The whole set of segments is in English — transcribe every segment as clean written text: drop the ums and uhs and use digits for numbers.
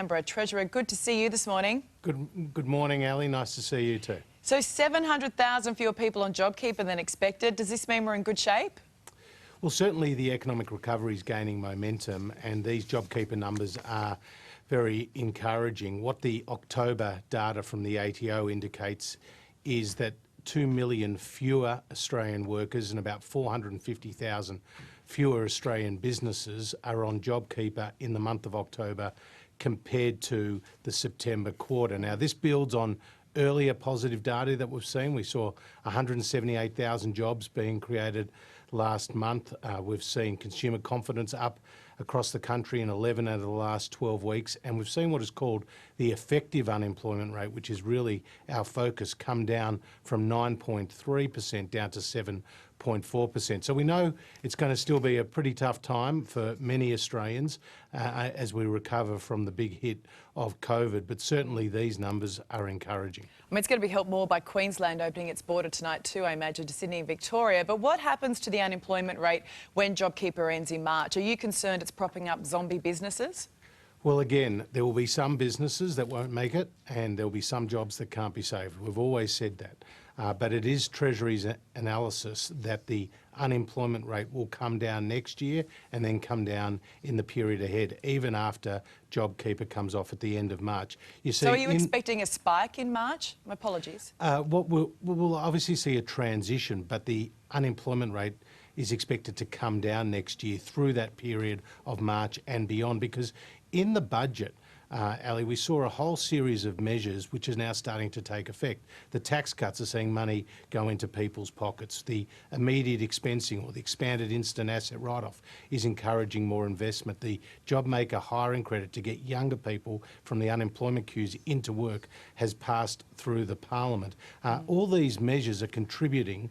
Canberra Treasurer, good to see you this morning. Good morning, Ali. Nice to see you too. So 700,000 fewer people on JobKeeper than expected. Does this mean we're in good shape? Well, certainly the economic recovery is gaining momentum and these JobKeeper numbers are very encouraging. What the October data from the ATO indicates is that 2 million fewer Australian workers and about 450,000 fewer Australian businesses are on JobKeeper in the month of October compared to the September quarter. Now, this builds on earlier positive data that we've seen. We saw 178,000 jobs being created last month. We've seen consumer confidence up across the country in 11 out of the last 12 weeks, and we've seen what is called the effective unemployment rate, which is really our focus, come down from 9.3% down to 7.4%. So we know it's going to still be a pretty tough time for many Australians as we recover from the big hit of COVID, but certainly these numbers are encouraging. I mean, it's going to be helped more by Queensland opening its border tonight too, I imagine, to Sydney and Victoria. But what happens to the unemployment rate when JobKeeper ends in March? Are you concerned it's propping up zombie businesses? Well, again, there will be some businesses that won't make it and there will be some jobs that can't be saved. We've always said that. But it is Treasury's analysis that the unemployment rate will come down next year and then come down in the period ahead, even after JobKeeper comes off at the end of March. You see, so are you expecting a spike in March? My apologies. We'll obviously see a transition, but the unemployment rate is expected to come down next year through that period of March and beyond, because in the budget, Ali, we saw a whole series of measures which is now starting to take effect. The tax cuts are seeing money go into people's pockets. The immediate expensing or the expanded instant asset write-off is encouraging more investment. The JobMaker hiring credit to get younger people from the unemployment queues into work has passed through the parliament. All these measures are contributing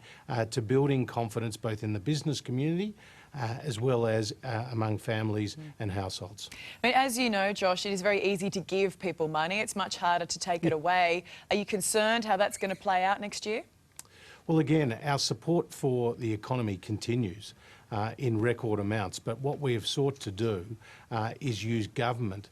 to building confidence both in the business community as well as among families and households. I mean, as you know, Josh, it is very easy to give people money. It's much harder to take it away. Are you concerned how that's going to play out next year? Well, again, our support for the economy continues in record amounts, but what we have sought to do is use government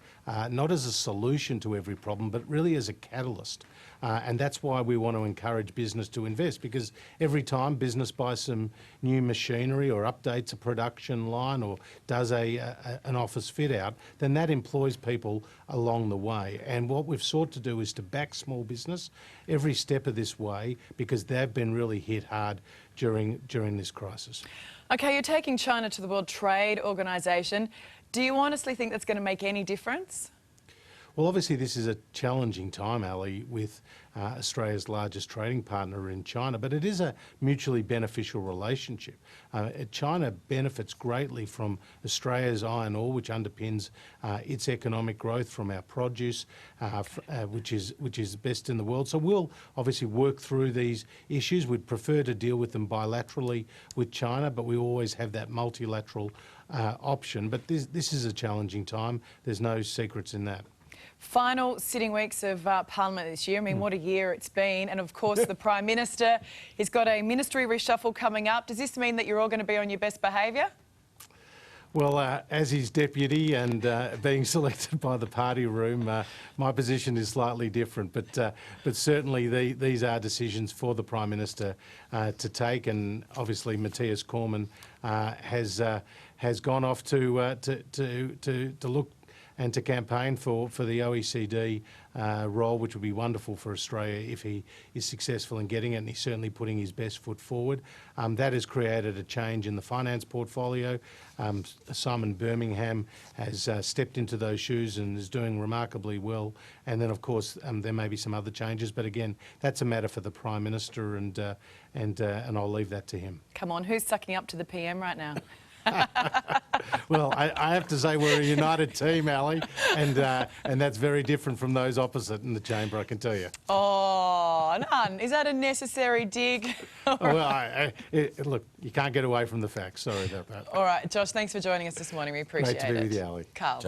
not as a solution to every problem, but really as a catalyst. And that's why we want to encourage business to invest, because every time business buys some new machinery or updates a production line or does an office fit out, then that employs people along the way. And what we've sought to do is to back small business every step of this way, because they've been really hit hard during this crisis. OK, you're taking China to the World Trade Organisation. Do you honestly think that's going to make any difference? Well, obviously this is a challenging time, Ali, with Australia's largest trading partner in China, but it is a mutually beneficial relationship. China benefits greatly from Australia's iron ore, which underpins its economic growth, from our produce, which is best in the world. So we'll obviously work through these issues. We'd prefer to deal with them bilaterally with China, but we always have that multilateral option. But this is a challenging time. There's no secrets in that. Final sitting weeks of Parliament this year. I mean, what a year it's been. And of course, the Prime Minister, he's got a ministry reshuffle coming up. Does this mean that you're all going to be on your best behaviour? Well, as his deputy and being selected by the party room, my position is slightly different. But certainly these are decisions for the Prime Minister to take. And obviously, Matthias Cormann has gone off to look and to campaign for the OECD role, which would be wonderful for Australia if he is successful in getting it, and he's certainly putting his best foot forward. That has created a change in the finance portfolio. Simon Birmingham has stepped into those shoes and is doing remarkably well. And then, of course, there may be some other changes, but again, that's a matter for the Prime Minister, and I'll leave that to him. Come on, who's sucking up to the PM right now? Well, I have to say we're a united team, Ali, and that's very different from those opposite in the chamber, I can tell you. Oh, none. Is that a necessary dig? Well, look, you can't get away from the facts. Sorry about that. All right, Josh, thanks for joining us this morning. We appreciate it. Great to be with you, Ali. Carl.